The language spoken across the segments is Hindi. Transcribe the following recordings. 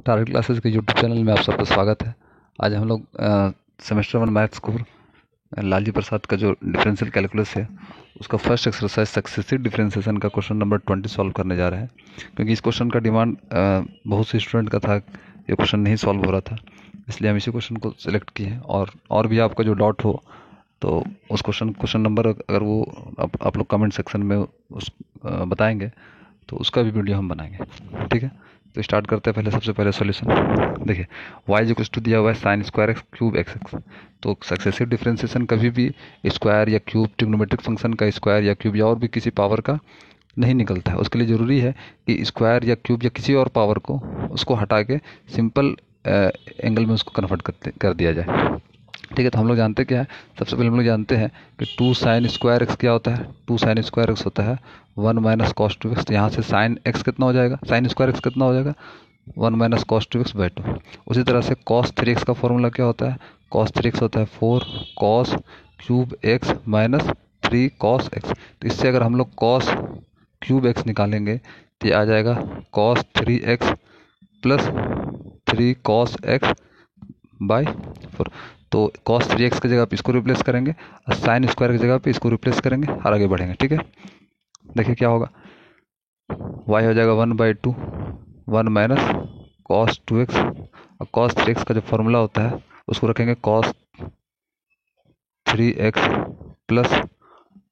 टारगेट क्लासेस के यूट्यूब चैनल में आप सबका स्वागत है। आज हम लोग सेमेस्टर 1 मैथ्स को लालजी प्रसाद का जो डिफरेंशियल कैलकुलस है उसका फर्स्ट एक्सरसाइज सक्सेसिव डिफरेंशिएशन का क्वेश्चन नंबर 20 सॉल्व करने जा रहे हैं। क्योंकि इस क्वेश्चन का डिमांड बहुत से स्टूडेंट का था, ये क्वेश्चन नहीं सॉल्व हो रहा था, इसलिए हम इसी क्वेश्चन को सिलेक्ट किए हैं। और भी आपका जो डाउट हो तो उस क्वेश्चन नंबर अगर वो आप लोग कमेंट सेक्शन में उस बताएंगे तो उसका भी वीडियो हम बनाएंगे, ठीक है। तो स्टार्ट करते हैं। पहले सबसे पहले सॉल्यूशन देखिए, y इक्वल टू दिया हुआ है sine square x cube x x. तो सक्सेसिव डिफरेंशिएशन कभी भी स्क्वायर या क्यूब, ट्रिग्नोमेट्रिक फंक्शन का स्क्वायर या क्यूब या और भी किसी पावर का नहीं निकलता है। उसके लिए ज़रूरी है कि स्क्वायर या क्यूब या किसी और पावर को उसको हटा के सिंपल एंगल में उसको कन्वर्ट कर दिया जाए, ठीक है। तो हम लोग जानते क्या है, सबसे पहले हम लोग जानते हैं कि 2 साइन स्क्वायर एक्स क्या होता है। 2 साइन स्क्वायर एक्स होता है 1 माइनस कॉस 2 एक्स। तो यहाँ से साइन एक्स कितना हो जाएगा, साइन स्क्वायर एक्स कितना हो जाएगा 1 माइनस कॉस 2 एक्स बाई 2। उसी तरह से कॉस 3 एक्स का फॉर्मूला क्या होता है, कॉस 3 एक्स होता है 4 cos cube x minus 3 cos x. तो इससे अगर हम लोग कॉस क्यूब एक्स निकालेंगे तो ये आ जाएगा cos 3 x plus 3 cos x by 4। तो कॉस 3 एक्स की जगह पे इसको रिप्लेस करेंगे और साइन स्क्वायर की जगह पे इसको रिप्लेस करेंगे और आगे बढ़ेंगे, ठीक है। देखिए क्या होगा, y हो जाएगा 1/2 1 माइनस कॉस 2 एक्स, और कॉस 3 एक्स का जो फॉर्मूला होता है उसको रखेंगे cos 3 x plus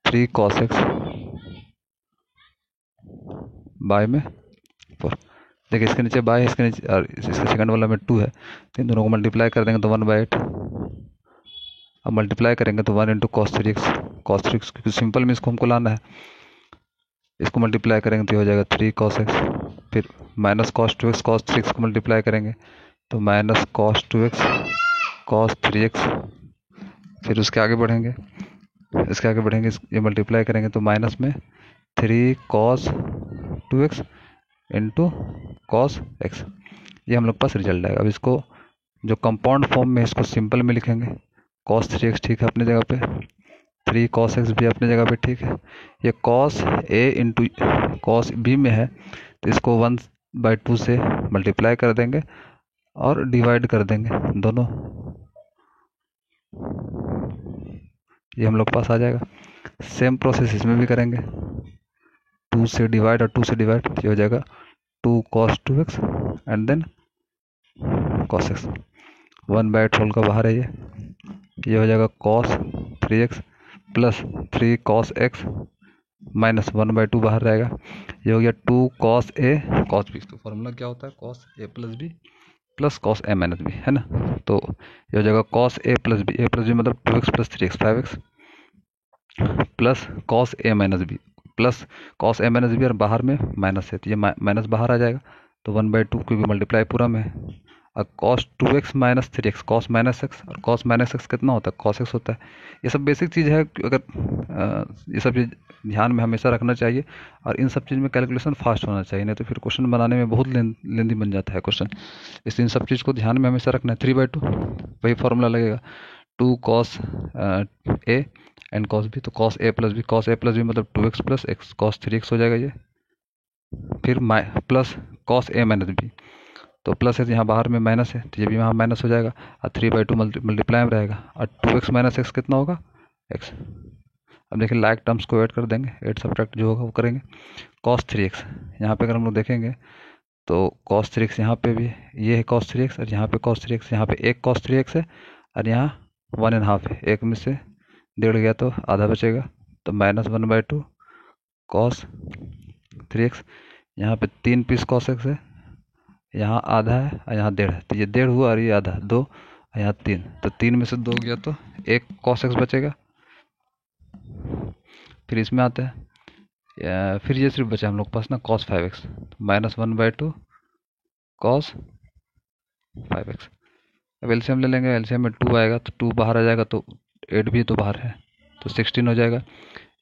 3 cos x by में 4। देखिए इसके नीचे बाय है, इसके नीचे और इसके सेकंड वाला में 2 है, तो इन दोनों को मल्टीप्लाई कर देंगे तो 1/8। अब मल्टीप्लाई करेंगे तो 1 into cos 3 x, cos 3 x क्योंकि सिंपल में इसको हमको लाना है, इसको मल्टीप्लाई करेंगे तो ये हो जाएगा 3 कॉस एक्स। फिर minus cos 2 x, cos 3 x को मल्टीप्लाई करेंगे तो minus cos 2 x cos 3 x. फिर उसके आगे बढ़ेंगे, ये मल्टीप्लाई करेंगे तो माइनस में 3 cos 2 x into cos x. ये हम लोग पास रिजल्ट आएगा। अब इसको जो कंपाउंड फॉर्म में इसको सिंपल में लिखेंगे, कॉस 3 एक्स ठीक है अपनी जगह पे, 3 कॉस एक्स भी अपनी जगह पे ठीक है। ये cos A into cos B में है तो इसको 1/2 से मल्टीप्लाई कर देंगे और डिवाइड कर देंगे दोनों, ये हम लोग पास आ जाएगा। सेम प्रोसेस इसमें भी करेंगे, 2 से डिवाइड और 2 से डिवाइड, ये हो जाएगा 2 cos 2 x and then cos x. 1/8 whole का बाहर है, ये हो जाएगा cos 3 x plus 3 cos x minus 1/2 बाहर रहेगा, ये हो गया 2 कॉस ए कॉस बी। तो फॉर्मूला क्या होता है, cos a plus b plus cos A minus b, है ना। तो ये हो जाएगा कॉस ए प्लस बी मतलब 2x plus 3x 5x plus cos ए माइनस बी प्लस कॉस ए माइनस बी, और बाहर में माइनस है तो ये माइनस बाहर आ जाएगा तो 1/2 क्योंकि मल्टीप्लाई पूरा में है। और cos 2x minus 3x cos minus x, और कॉस माइनस एक्स कितना होता है, कॉस एक्स होता है। ये सब बेसिक चीज़ है, अगर ये सब चीज़ ध्यान में हमेशा रखना चाहिए, और इन सब चीज़ में कैलकुलेशन फास्ट होना चाहिए, नहीं तो फिर क्वेश्चन बनाने में बहुत लेंदी बन जाता है क्वेश्चन। इसलिए इन सब चीज़ को ध्यान में हमेशा रखना है। 3/2 वही फॉर्मूला लगेगा, 2 cos a and cos b, तो कॉस ए प्लस बी मतलब 2x plus x cos 3x हो जाएगा ये। फिर प्लस कॉस ए माइनस बी, तो प्लस है तो यहाँ बाहर में माइनस है तो ये भी यहाँ माइनस हो जाएगा, और 3/2 मल्टीप्लाई में रहेगा, और 2x माइनस एक्स कितना होगा x। अब देखिए लाइक टर्म्स को ऐड कर देंगे, ऐड सब्ट्रैक्ट जो होगा वो करेंगे। कॉस 3x यहाँ पे अगर हम लोग देखेंगे तो कॉस 3x यहाँ पे भी ये है कॉस 3x, और यहाँ पे कॉस 3x, यहाँ पे एक कॉस 3x है और यहाँ 1.5 है, एक में से 1.5 गया तो आधा बचेगा, तो माइनस 1/2 कॉस 3x। यहाँ पे 3 पीस कॉस एक्स है, यहाँ आधा है और यहाँ 1.5 है, तो ये 1.5 हुआ और ये आधा 2, और यहाँ 3, तो 3 में से 2 गया तो एक कॉस एक्स बचेगा। फिर इसमें आते हैं, फिर ये सिर्फ बचा हम लोग पास ना cos 5x, minus 1/2 cos 5x। अब एलसीएम ले लेंगे, एलसीएम में 2 आएगा तो 2 बाहर आ जाएगा, तो 8 भी तो बाहर है तो 16 हो जाएगा।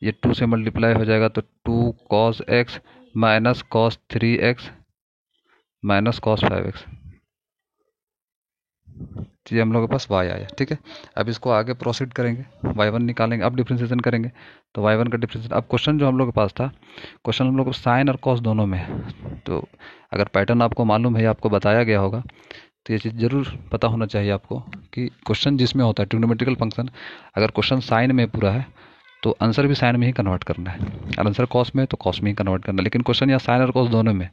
ये 2 से मल्टीप्लाई हो जाएगा तो 2 cos x minus cos 3x minus cos 5x, तो ये हम लोग के पास y आया। ठीक है, अब इसको आगे प्रोसीड करेंगे, y1 निकालेंगे, अब डिफ्रेंशिएशन करेंगे। तो y1 का डिफ्रेंशिएशन, अब क्वेश्चन जो हम लोग के पास था, क्वेश्चन हम लोग को साइन और कॉस दोनों में है। तो अगर पैटर्न आपको मालूम है या आपको बताया गया होगा तो ये चीज़ ज़रूर पता होना चाहिए आपको कि क्वेश्चन जिसमें होता है ट्रिग्नोमेट्रिकल फंक्शन, अगर क्वेश्चन साइन में पूरा है तो आंसर भी साइन में ही कन्वर्ट करना है, और आंसर कॉस में तो कॉस में ही कन्वर्ट करना है। लेकिन क्वेश्चन या साइन और कॉस दोनों में,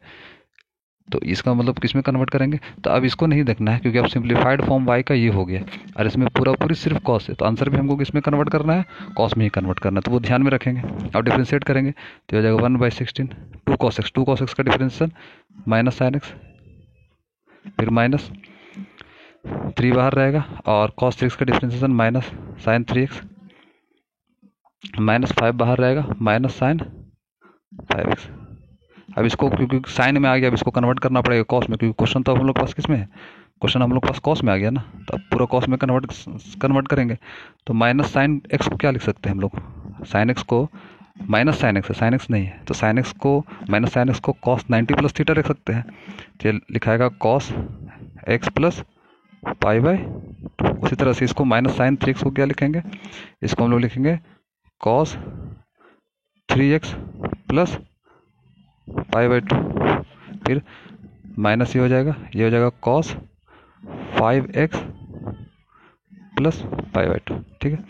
तो इसका मतलब किस में कन्वर्ट करेंगे। तो अब इसको नहीं देखना है क्योंकि अब सिंप्लीफाइड फॉर्म y का ये हो गया और इसमें पूरा पूरी सिर्फ कॉस है, तो आंसर भी हमको किस में कन्वर्ट करना है, कॉस में ही कन्वर्ट करना है। तो वो ध्यान में रखेंगे। अब डिफ्रेंशिएट करेंगे तो हो जाएगा 1/16 2 cos x, 2 cos x का डिफ्रेंशिएशन माइनस साइन x, फिर माइनस 3 बाहर रहेगा, और cos 3x का differentiation minus sign 3x, minus 5 बाहर रहेगा, माइनस साइन 5x। अब इसको क्योंकि साइन में आ गया, अब इसको कन्वर्ट करना पड़ेगा कॉस में, क्योंकि क्वेश्चन तो हम लोग पास किस में है, क्वेश्चन हम लोग पास कॉस में आ गया ना, तो अब पूरा कॉस में कन्वर्ट करेंगे। तो माइनस साइन एक्स को क्या लिख सकते हैं हम लोग, साइन एक्स को माइनस साइन एक्स है, साइन एक्स नहीं है, तो साइन एक्स को माइनस साइन एक्स को कॉस 90 प्लस थीटा रख सकते हैं। तो ये लिखाएगा कॉस एक्स प्लस π/2। उसी तरह से इसको माइनस साइन 3x को क्या लिखेंगे, इसको हम लोग लिखेंगे कॉस 3x प्लस π/2, फिर माइनस ये हो जाएगा कॉस 5x प्लस π/2। ठीक है,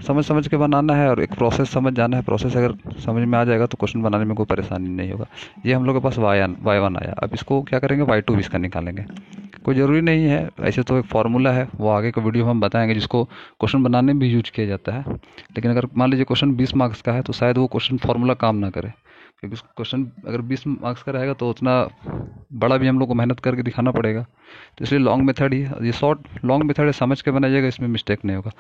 समझ के बनाना है और एक प्रोसेस समझ जाना है। प्रोसेस अगर समझ में आ जाएगा तो क्वेश्चन बनाने में कोई परेशानी नहीं होगा। ये हम लोग के पास y1 आया, अब इसको क्या करेंगे, y2 भी इसका निकालेंगे। कोई ज़रूरी नहीं है, ऐसे तो एक फार्मूला है, वो आगे के वीडियो में हम बताएंगे, जिसको क्वेश्चन बनाने में भी यूज किया जाता है। लेकिन अगर मान लीजिए क्वेश्चन 20 मार्क्स का है तो शायद वो क्वेश्चन फार्मूला काम ना करे, क्योंकि क्वेश्चन अगर 20 मार्क्स का रहेगा तो उतना बड़ा भी हम लोग को मेहनत करके दिखाना पड़ेगा। तो इसलिए लॉन्ग मेथड ही, ये लॉन्ग मेथड है, समझ के बनाइएगा, इसमें मिस्टेक नहीं होगा।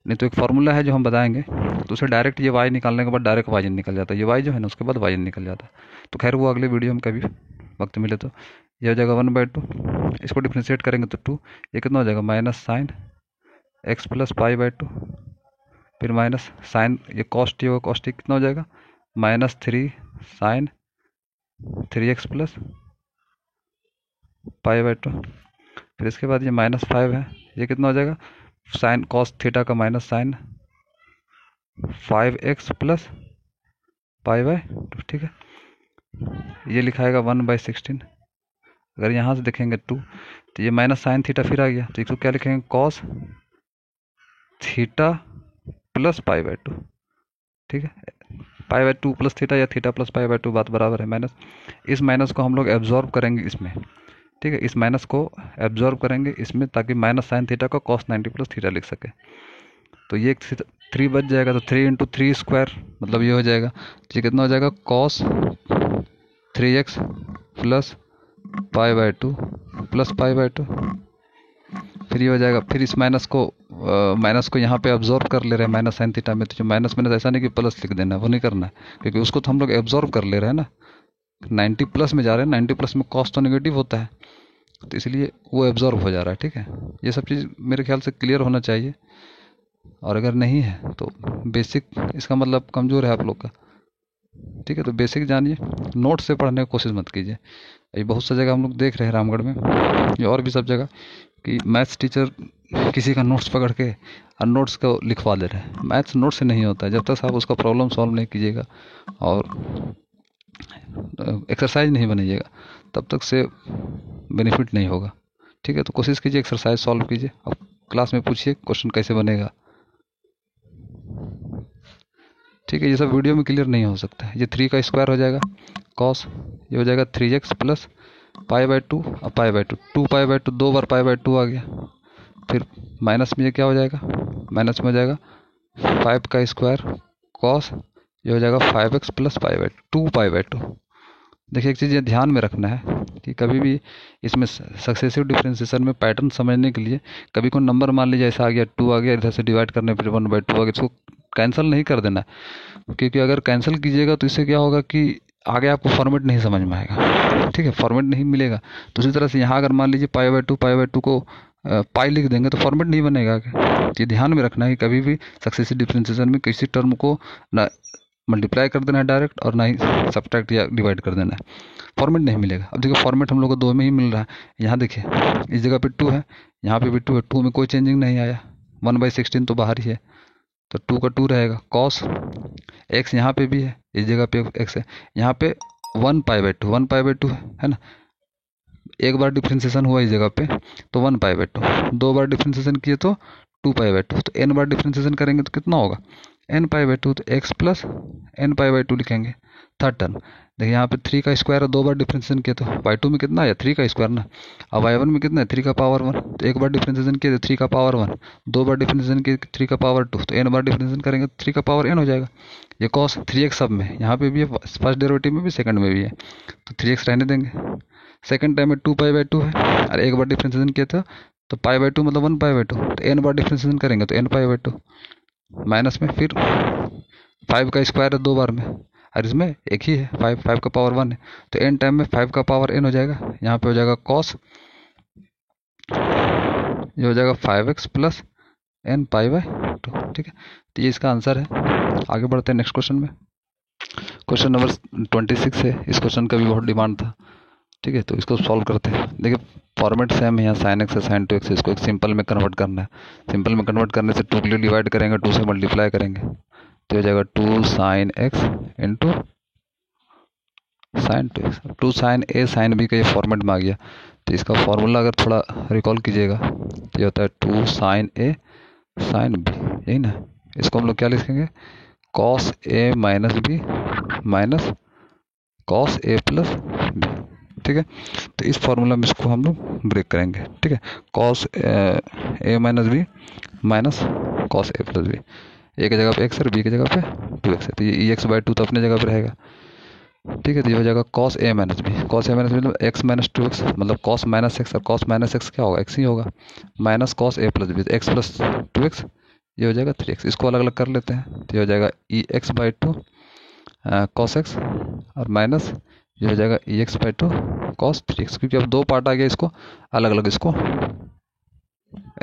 नहीं तो एक फार्मूला है जो हम बताएंगे, तो उसे डायरेक्ट ये y निकालने के बाद डायरेक्ट y निकल जाता है, ये y जो है ना उसके बाद y निकल जाता है। तो खैर वो अगले वीडियो में कभी वक्त मिले तो। ये हो जाएगा 1/2, इसको डिफ्रेंशिएट करेंगे तो 2, ये कितना हो जाएगा माइनस साइन x प्लस π/2, फिर माइनस साइन ये कॉस टी होगा, कॉस टी कितना हो जाएगा माइनस 3 साइन 3x प्लस π/2, फिर इसके बाद ये माइनस 5 है, ये कितना हो जाएगा साइन कॉस थीटा का माइनस साइन 5x प्लस π/2। ठीक है, ये लिखाएगा 1/16। अगर यहाँ से देखेंगे 2 तो ये माइनस साइन थीटा फिर आ गया, तो इसको क्या लिखेंगे कॉस थीटा प्लस π/2। ठीक है, π/2 प्लस थीटा या थीटा प्लस π/2 बात बराबर है माइनस। इस माइनस को हम लोग एब्जॉर्ब करेंगे इसमें। ठीक है, इस माइनस को एब्जॉर्ब करेंगे इसमें, ताकि माइनस साइन थीटा का कॉस 90 प्लस थीटा लिख सके। तो ये 3 बच जाएगा, तो 3 × 3 स्क्वायर मतलब ये हो जाएगा, ये कितना हो जाएगा कॉस 3x प्लस π/2 प्लस π/2, फिर ये हो जाएगा। फिर इस माइनस को यहाँ पे एब्जॉर्ब कर ले रहे हैं माइनस साइन थीटा में, तो जो माइनस ऐसा नहीं कि प्लस लिख देना है, वो नहीं करना है, क्योंकि उसको तो हम लोग एब्जॉर्ब कर ले रहे हैं ना, 90 प्लस में जा रहे हैं, 90 प्लस में कॉस तो नेगेटिव होता है, तो इसलिए वो एब्जॉर्ब हो जा रहा है। ठीक है, ये सब चीज़ मेरे ख्याल से क्लियर होना चाहिए, और अगर नहीं है तो बेसिक इसका मतलब कमज़ोर है आप लोग का। ठीक है, तो बेसिक जानिए, नोट से पढ़ने की कोशिश मत कीजिए। ये बहुत सा जगह हम लोग देख रहे हैं रामगढ़ में, ये और भी सब जगह, कि मैथ्स टीचर किसी का नोट्स पकड़ के और नोट्स को लिखवा दे रहे हैं। मैथ्स नोट से नहीं होता है, जब तक आप उसका प्रॉब्लम सॉल्व नहीं कीजिएगा और एक्सरसाइज नहीं बनाइएगा तब तक से बेनिफिट नहीं होगा। ठीक है, तो कोशिश कीजिए एक्सरसाइज सॉल्व कीजिए, अब क्लास में पूछिए क्वेश्चन कैसे बनेगा। ठीक है, ये सब वीडियो में क्लियर नहीं हो सकता है। ये 3 का स्क्वायर हो जाएगा कॉस, ये हो जाएगा 3x प्लस π/2 और π/2, 2π/2 2 बार π/2 आ गया, फिर माइनस में ये क्या हो जाएगा, माइनस में हो जाएगा 5 का स्क्वायर कॉस, ये हो जाएगा 5x प्लस π/2। देखिए एक चीज़ ये ध्यान में रखना है कि कभी भी इसमें सक्सेसिव डिफरेंशिएशन में पैटर्न समझने के लिए कभी कोई नंबर मान लीजिए ऐसा आ गया 2 आ गया, इधर से डिवाइड करने फिर 1/2 आ गया, इसको कैंसिल नहीं कर देना, क्योंकि अगर कैंसिल कीजिएगा तो इससे क्या होगा कि आगे आपको फॉर्मेट नहीं समझ में आएगा। ठीक है, फॉर्मेट नहीं मिलेगा। तो उसी तरह से यहाँ अगर मान लीजिए π/2 को पाई लिख देंगे तो फॉर्मेट नहीं बनेगा। ये ध्यान में रखना है कि कभी भी सक्सेसिव डिफरेंशिएशन में किसी टर्म को ना मल्टीप्लाई कर देना है डायरेक्ट, और ना ही सब्ट्रैक्ट या डिवाइड कर देना है। फॉर्मेट नहीं मिलेगा। अब देखिए फॉर्मेट हम लोग को 2 में ही मिल रहा है। यहाँ देखिए इस जगह पे 2 है, यहाँ पे भी 2 है, 2 में कोई चेंजिंग नहीं आया। 1/16 तो बाहर ही है, तो 2 का 2 रहेगा। कॉस एक्स यहाँ पे भी है, इस जगह पे एक्स है, यहाँ पे 1π/2 1π/2 है ना। एक बार डिफ्रेंसिएशन हुआ इस जगह पे तो 1π/2, 2 बार डिफ्रेंसिएशन किए तो 2π/2, तो n बार डिफ्रेंसिएशन करेंगे तो कितना होगा n π/2, तो x प्लस n π/2 लिखेंगे। थर्ड टर्म देखिए यहाँ पे 3 का स्क्वायर है, 2 बार डिफ्रेंसिएशन किए तो y2 में कितना आया 3 का स्क्वायर ना, अब y1 में कितना है 3 का पावर 1, तो एक बार डिफ्रेंसिएशन किए तो 3 का पावर 1, 2 बार डिफ्रेंसिएशन किए 3 का पावर 2, तो n बार डिफ्रेंसिएशन करेंगे तो 3 का पावर n हो जाएगा। ये कॉस 3x सब में यहाँ पे भी है, फर्स्ट डेरिवेटिव में भी सेकंड में भी है, तो 3x रहने देंगे। सेकंड टाइम में 2π/2 है, और एक बार डिफ्रेंसिएशन किया था तो π/2 मतलब 1π/2, तो n बार डिफ्रेंसिएशन करेंगे तो n π/2 माइनस में फिर 5 का स्क्वायर है 2 बार में, और इसमें एक ही है 5 का पावर 1 है, तो n टाइम में 5 का पावर n हो जाएगा। यहाँ पे हो जाएगा कॉस, ये हो जाएगा 5x प्लस n π/2, ठीक है। तो ये इसका आंसर है। आगे बढ़ते हैं नेक्स्ट क्वेश्चन में। क्वेश्चन नंबर 26 है। इस क्वेश्चन का भी बहुत डिमांड था, ठीक है, तो इसको सॉल्व करते हैं। देखिए फॉर्मेट सेम है, यहाँ साइन एक्स है साइन 2x, इसको एक सिंपल में कन्वर्ट करना है। सिंपल में कन्वर्ट करने से 2 के लिए डिवाइड करेंगे, 2 से मल्टीप्लाई करेंगे तो हो जाएगा 2 sin x into sine 2x। 2 sin a sin b का ये फॉर्मेट में आ गया, तो इसका फॉर्मूला अगर थोड़ा रिकॉल कीजिएगा तो ये होता है 2 sin a sin b, यही ना। इसको हम लोग क्या लिखेंगे cos a minus B minus cos a plus b, ठीक है। तो इस फॉर्मूला में इसको हम लोग ब्रेक करेंगे, ठीक है। cos a minus B minus cos a plus B, A की जगह पे x और b की जगह पे 2x है, तो ये ex/2 तो अपने जगह पे रहेगा, ठीक है। तो ये हो जाएगा cos a minus b, cos a minus b मतलब x माइनस 2x, मतलब cos माइनस x, और cos माइनस x क्या होगा x ही होगा, minus cos a plus b, तो x प्लस 2x, ये हो जाएगा 3x। इसको अलग अलग कर लेते हैं, तो ये हो जाएगा ex/2 cos x, और माइनस ये हो जाएगा ex/2 cos 3x, क्योंकि अब 2 पार्ट आ गया, इसको अलग अलग इसको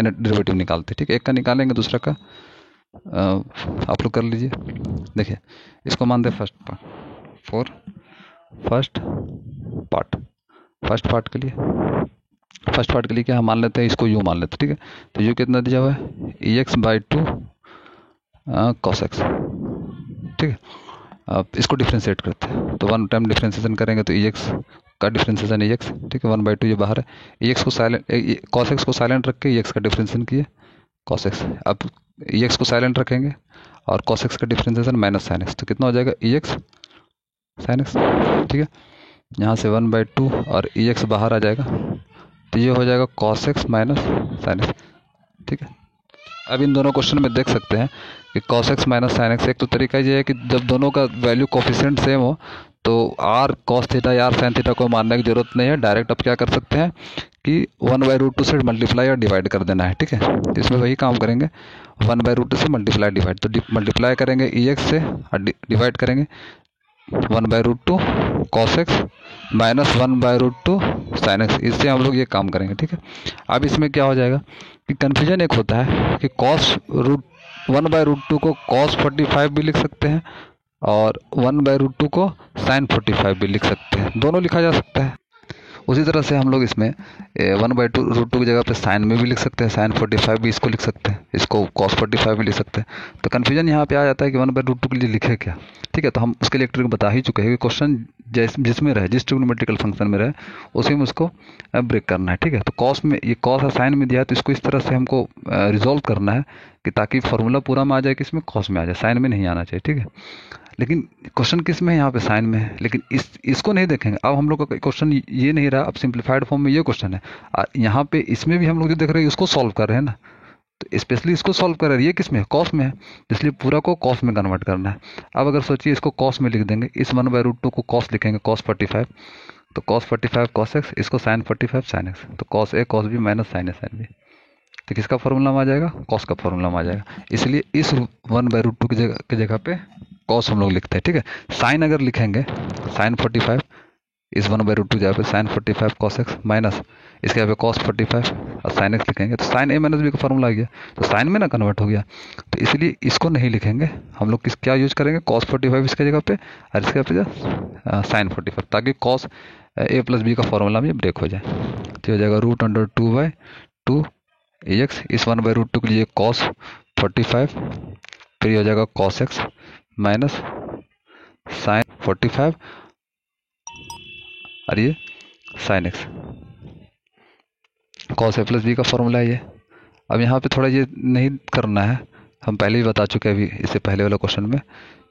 डेरिवेटिव निकालते हैं, ठीक है। एक का निकालेंगे दूसरा का आप लोग कर लीजिए। देखिए इसको मानते हैं फर्स्ट पार्ट, फर्स्ट पार्ट के लिए क्या हम मान लेते हैं, इसको यू मान लेते हैं, ठीक है। तो यू कितना दिया हुआ है ex/2 cos x, ठीक है। अब इसको डिफ्रेंशिएट करते हैं, तो 1 टाइम डिफ्रेंशिएशन करेंगे तो ex का डिफ्रेंशिएशन ex, ठीक है। 1/2 ये बाहर है, ex को साइलेंट cos x को साइलेंट रख के ex का डिफ्रेंशिएशन किए cos x। अब ex को साइलेंट रखेंगे और cos x का डिफ्रेंशिएशन माइनस sin x, तो कितना हो जाएगा ex sin x, ठीक है। यहाँ से 1/2 और ex बाहर आ जाएगा, तो ये हो जाएगा cos x minus sin x, ठीक है। अब इन दोनों क्वेश्चन में देख सकते हैं कि cos x minus sin x, एक तो तरीका ये है कि जब दोनों का वैल्यू कोफिशिएंट सेम हो तो r cos थीटा या r sin थीटा को मानने की जरूरत नहीं है, डायरेक्ट आप क्या कर सकते हैं कि 1/√2 से मल्टीप्लाई या डिवाइड कर देना है, ठीक है। तो इसमें वही काम करेंगे, 1/√2 से मल्टीप्लाई डिवाइड, तो मल्टीप्लाई करेंगे ex से और डिवाइड करेंगे 1/√2 cos x minus 1/√2 sin x, इससे हम लोग ये काम करेंगे, ठीक है। अब इसमें क्या हो जाएगा कि कन्फ्यूजन एक होता है कि cos 1/√2 को cos 45 भी लिख सकते हैं और 1/√2 को sin 45 भी लिख सकते हैं, दोनों लिखा जा सकता है। उसी तरह से हम लोग इसमें 1/√2 की जगह पे साइन में भी लिख सकते हैं, sin 45 भी इसको लिख सकते हैं, इसको cos 45 भी लिख सकते हैं। तो कन्फ्यूजन यहाँ पे आ जाता है कि 1/√2 के लिए लिखे क्या, ठीक है। तो हम उसके लिए एक ट्रिक बता ही चुके हैं कि क्वेश्चन जिसमें रहे, जिस ट्रिग्नोमेट्रिकल फंक्शन में रहे उसी में उसको ब्रेक करना है, ठीक है। तो कॉस में ये कॉस और साइन में दिया है, तो इसको इस तरह से हमको रिजोल्व करना है कि ताकि फॉर्मूला पूरा में आ जाए कि इसमें कॉस में आ जाए, साइन में नहीं आना चाहिए, ठीक है। लेकिन क्वेश्चन किस में है, यहाँ पे साइन में है, लेकिन इसको नहीं देखेंगे। अब हम लोग का क्वेश्चन ये नहीं रहा, अब सिंप्लीफाइड फॉर्म में ये क्वेश्चन है, यहाँ पे इसमें भी हम लोग जो देख रहे हैं उसको सॉल्व कर रहे हैं ना, तो स्पेशली इसको सॉल्व कर रहे हैं, ये किस में है कॉस में है, इसलिए पूरा को कॉस में कन्वर्ट करना है। अब अगर सोचिए इसको कॉस में लिख देंगे, इस 1/√2 को कॉस लिखेंगे cos 45, तो cos 45 cos x, इसको sin 45 sin x, तो cos a cos b minus sin a sin b, तो किसका फॉर्मूला में आ जाएगा cos का फॉर्मूला में आ जाएगा, इसलिए इस 1/√2 की जगह पे cos हम लोग लिखते हैं, ठीक है। साइन अगर लिखेंगे sin 45 इस 1/√2 जहाँ पे साइन 45 कॉस एक्स माइनस इसके यहाँ पे कॉस 45 और साइन एक्स लिखेंगे तो साइन ए माइनस बी का फॉर्मूला आ गया, तो साइन में ना कन्वर्ट हो गया, तो इसलिए इसको नहीं लिखेंगे हम लोग। क्या यूज करेंगे, कॉस 45 इसके जगह पे और इसके पे साइन 45, ताकि कॉस ए प्लस बी का फॉर्मूला में ब्रेक हो जाए। तो हो जाएगा √2/2 एक्स, इस 1/√2 के लिए कॉस 45, फिर हो जाएगा कॉस एक्स माइनस साइन 45 और ये sine x, cos a plus b का फॉर्मूला है ये। अब यहाँ पे थोड़ा ये नहीं करना है, हम पहले ही बता चुके हैं अभी इससे पहले वाला क्वेश्चन में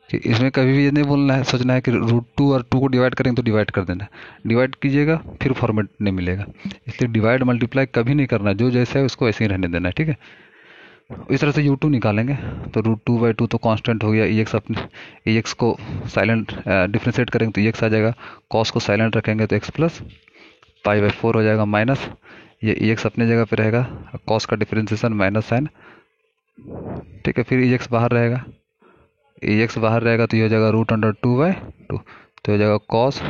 कि इसमें कभी भी ये नहीं बोलना है, सोचना है कि √2 और 2 को डिवाइड करेंगे तो डिवाइड कर देना, डिवाइड कीजिएगा फिर फॉर्मेट नहीं मिलेगा, इसलिए डिवाइड मल्टीप्लाई कभी नहीं करना, जो जैसा है उसको ऐसे ही रहने देना है, ठीक है। इस तरह से u2 निकालेंगे तो √2/2 तो कांस्टेंट हो गया, ex अपने ex को साइलेंट डिफ्रेंशिएट करेंगे तो ex आ जाएगा, cos को साइलेंट रखेंगे तो x प्लस π/4 हो जाएगा माइनस ये ex अपने जगह पे रहेगा, cos का डिफ्रेंशिएशन माइनस साइन, ठीक है। फिर ex बाहर रहेगा, ex बाहर रहेगा तो ये हो जाएगा √2/2, तो हो जाएगा cos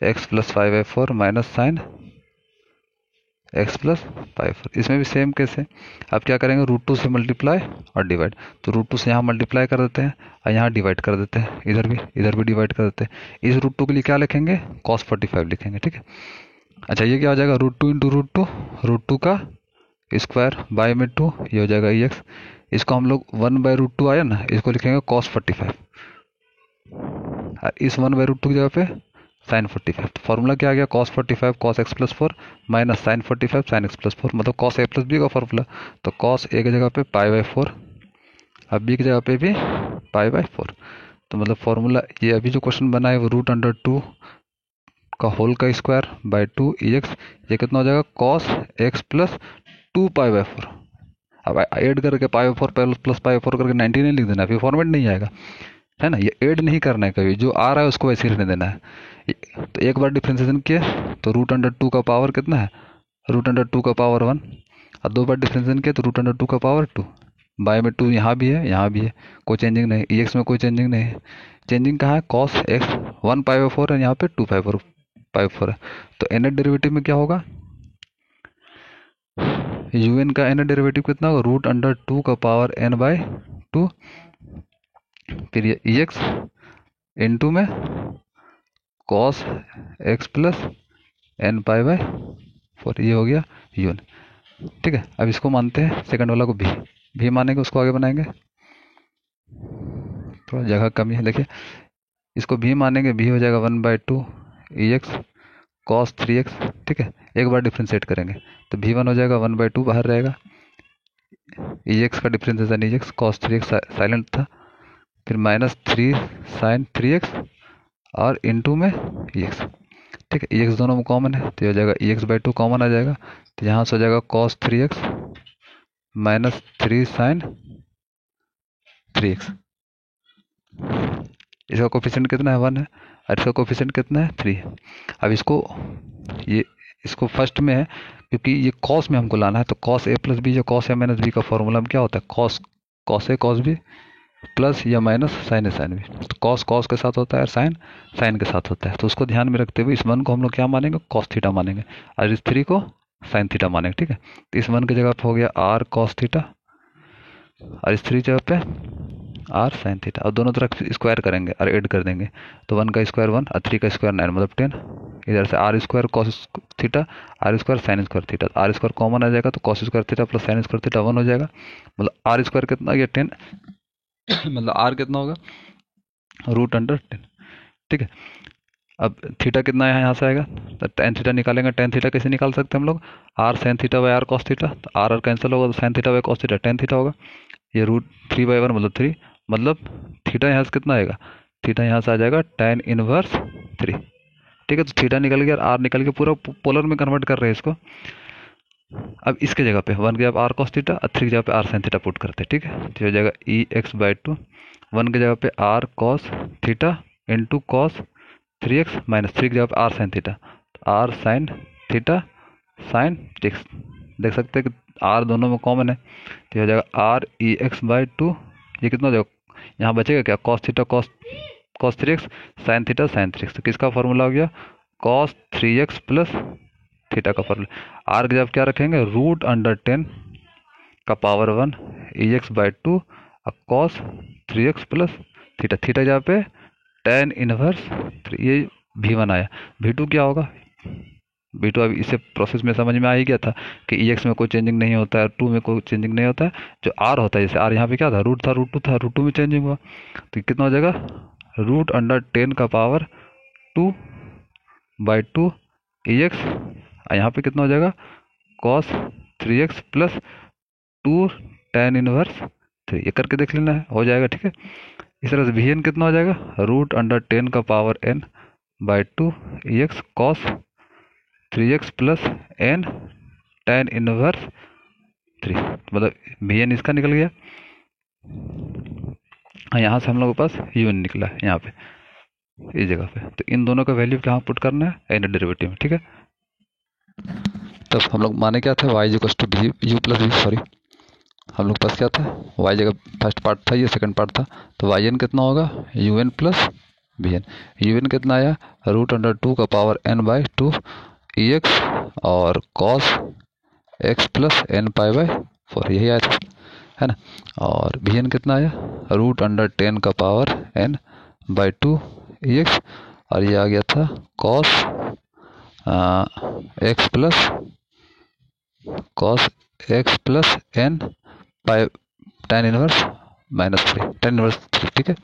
x plus π/4 minus sine x plus π/4। इसमें भी सेम केस है, अब क्या करेंगे √2 से मल्टीप्लाई और डिवाइड, तो √2 से यहाँ मल्टीप्लाई कर देते हैं और यहाँ डिवाइड कर देते हैं, इधर भी डिवाइड कर देते हैं। इस √2 के लिए क्या लिखेंगे, cos 45 लिखेंगे, ठीक है। अच्छा ये क्या हो जाएगा √2 इंटू √2 का स्क्वायर बाय में 2, ये हो जाएगा ex, इसको हम लोग 1/√2 आया ना, इसको लिखेंगे cos 45 और इस 1/√2 की जगह पे साइन 45, तो फॉर्मूला क्या आ गया, cos 45 cos x plus 4 minus sine 45 sine x plus 4, मतलब cos a प्लस बी का फॉर्मूला। तो cos a की जगह पे π/4 अब b की जगह पे भी π/4, तो मतलब फॉर्मूला ये अभी जो क्वेश्चन बना है वो √2 का होल का स्क्वायर बाय 2 ex, ये कितना हो जाएगा cos x प्लस 2 π/4। अब ऐड करके π/4 प्लस π/4 करके 90 नहीं लिख देना, फिर फॉर्मेट नहीं आएगा, है ना। ये ऐड नहीं करना है, कभी जो आ रहा है उसको वैसे ही रहने देना है। तो एक बार डिफ्रेंसिएशन किया तो √2 का पावर कितना है, √2 का पावर 1, और दो बार डिफ्रेंसिएशन किया तो √2 का पावर 2, बाय में 2 यहाँ भी है यहाँ भी है, कोई चेंजिंग नहीं, ex में कोई चेंजिंग नहीं है, चेंजिंग कहाँ है cos x 1 π/4 है, यहाँ पे 2 π/4 है। तो nth डेरिवेटिव में क्या होगा, un का nth डेरिवेटिव कितना होगा, √2 का पावर n/2, फिर ये ex इनटू में cos x प्लस n π/4, ये हो गया un, ठीक है। अब इसको मानते हैं सेकंड वाला को भी मानेंगे, उसको आगे बनाएंगे, थोड़ा जगह कमी है, देखिए इसको भी मानेंगे, भी हो जाएगा 1/2 ex cos 3x, ठीक है। एक बार डिफ्रेंशिएट करेंगे तो v1 हो जाएगा 1/2 बाहर रहेगा, ex का differentiation ex cos 3x silent था, फिर माइनस 3 साइन 3x और इनटू में ex, ठीक है। ex दोनों में कॉमन है तो ये हो जाएगा ex/2 कॉमन आ जाएगा, तो यहाँ से हो जाएगा cos 3x minus 3 sign 3x, इसका कोफिशिएंट कितना है 1 है और इसका कोफिशिएंट कितना है 3 है। अब इसको फर्स्ट में है क्योंकि ये cos में हमको लाना है, तो cos a प्लस बी, जो cos a माइनस बी का फॉर्मूला में क्या होता है, cos a cos b plus या माइनस साइन ए साइन बी, तो cos के साथ होता है और साइन के साथ होता है, तो उसको ध्यान में रखते हुए इस 1 को हम लोग क्या मानेंगे, cos थीटा मानेंगे और इस 3 को साइन थीटा मानेंगे, ठीक है। तो इस 1 की जगह पे हो गया r cos थीटा और इस 3 जगह पे r साइन थीटा, और दोनों तरफ स्क्वायर करेंगे और ऐड कर देंगे, तो 1 का स्क्वायर 1 और 3 का स्क्वायर 9 मतलब 10, इधर से r square cos theta r square sine square theta, r square common आ जाएगा तो cos square theta plus sine square theta 1 हो जाएगा, मतलब r स्क्वायर कितना आ गया 10 मतलब r कितना होगा √10, ठीक है। अब थीटा कितना है यहाँ से आएगा, तो टेन थीटा निकालेंगे, टेन थीटा कैसे निकाल सकते हैं हम लोग, r sine theta by r cos theta, तो r कैंसिल होगा तो sine theta by cos theta tan theta होगा, ये √3/1 मतलब 3, मतलब थीटा यहाँ से कितना आएगा, थीटा यहाँ से आ जाएगा tan इनवर्स 3, ठीक है। तो थीटा निकल गया, r निकल के पूरा पोलर में कन्वर्ट कर रहे हैं इसको। अब इसके जगह पे 1 की जगह r cos थीटा और 3 की जगह पे r sin थीटा पुट करते हैं, ठीक है। तो हो जाएगा ex/2, 1 की जगह पे r cos theta into cos 3x minus 3 की जगह पे r sin थीटा, तो r sin theta sin 3x, देख सकते हैं कि r दोनों में कॉमन है, तो हो जाएगा r ex/2, ये कितना हो जाएगा, यहाँ बचेगा क्या cos theta cos cos 3x sine theta sine 3x, तो किसका फॉर्मूला हो गया कॉस 3x प्लस थीटा का फॉर्मूला। आर की जब क्या रखेंगे √10 का power 1 ex/2 cos 3x plus theta, theta जहाँ पे tan इनवर्स 3, ये v1 आया। v2 क्या होगा, v2 अभी इसे प्रोसेस में समझ में आ ही गया था कि ex में कोई चेंजिंग नहीं होता है, 2 में कोई चेंजिंग नहीं होता है, जो r होता है, जैसे r यहाँ पे क्या था रूट था √2 था, √2 में चेंजिंग हुआ, तो कितना हो जाएगा √10 का पावर 2/2 ex, यहाँ पे कितना हो जाएगा cos 3x plus 2 tan inverse 3, ये करके देख लेना है, हो जाएगा। ठीक है, इस तरह से vn कितना हो जाएगा √10 का power n/2 ex cos 3x plus n tan inverse 3, मतलब vn इसका निकल गया। यहाँ से हम लोगों के पास un निकला है यहाँ पे इस जगह पे, तो इन दोनों का वैल्यू कहाँ पुट करना है एन डेरिवेटिव में। ठीक है, तब हम लोग माने क्या था y टू भी u प्लस v, सॉरी हम लोग पास क्या था y जगह फर्स्ट पार्ट था, ये सेकंड पार्ट था, तो yn कितना होगा un प्लस vn, un कितना आया √2 का पावर n/2 ex और cos x प्लस n π/4, यही आया था, है ना, और vn कितना आया √10 का पावर n/2 ex, और ये आ गया था cos x plus n tan inverse -3 tan inverse 3। ठीक है,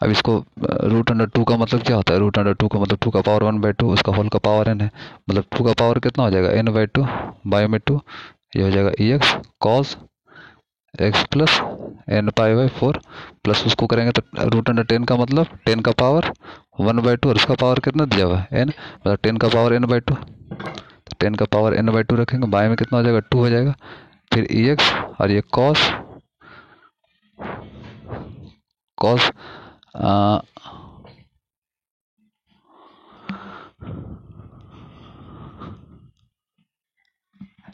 अब इसको √2 का मतलब क्या होता है, √2 का मतलब 2 का पावर 1/2, उसका होल का पावर n है, मतलब 2 का पावर कितना हो जाएगा n/2 बाय में 2, ये हो जाएगा ex cos x plus n π/4, plus उसको करेंगे तो √10 का मतलब 10 का पावर 1/2 और उसका पावर कितना दिया हुआ है n, मतलब 10 का पावर n/2, तो 10 का पावर n/2 रखेंगे, बाय में कितना हो जाएगा 2 हो जाएगा, फिर ex और ये cos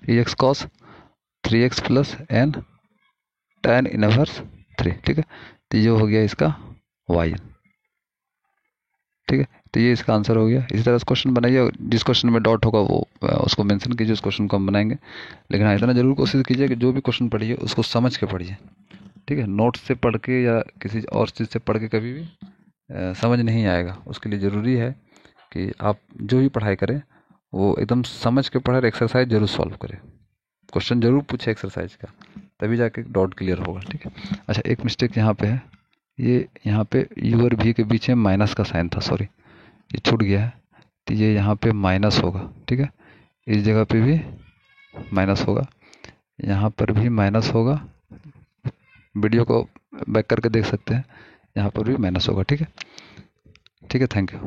ex cos 3x plus n tan inverse 3। ठीक है, तो ये हो गया इसका y। ठीक है, तो ये इसका आंसर हो गया। इसी तरह से क्वेश्चन बनाइए, और जिस क्वेश्चन में डॉट होगा वो उसको मेंशन कीजिए, उस क्वेश्चन को हम बनाएंगे। लेकिन हाँ, इतना जरूर कोशिश कीजिए कि जो भी क्वेश्चन पढ़िए उसको समझ के पढ़िए। ठीक है, नोट्स से पढ़ के या किसी और चीज़ से पढ़ के कभी भी समझ नहीं आएगा। उसके लिए ज़रूरी है कि आप जो भी पढ़ाई करें वो एकदम समझ के पढ़े, एक्सरसाइज जरूर सॉल्व करें, क्वेश्चन जरूर पूछे एक्सरसाइज का, तभी जाके डाउट क्लियर होगा। ठीक है, अच्छा एक मिस्टेक यहाँ पे है, ये यहाँ पे u और v के बीच में माइनस का साइन था, सॉरी ये छूट गया है, तो ये यहाँ पे माइनस होगा। ठीक है, इस जगह पे भी माइनस होगा, यहाँ पर भी माइनस होगा, वीडियो को बैक करके देख सकते हैं, यहाँ पर भी माइनस होगा। ठीक है, ठीक है, थैंक यू।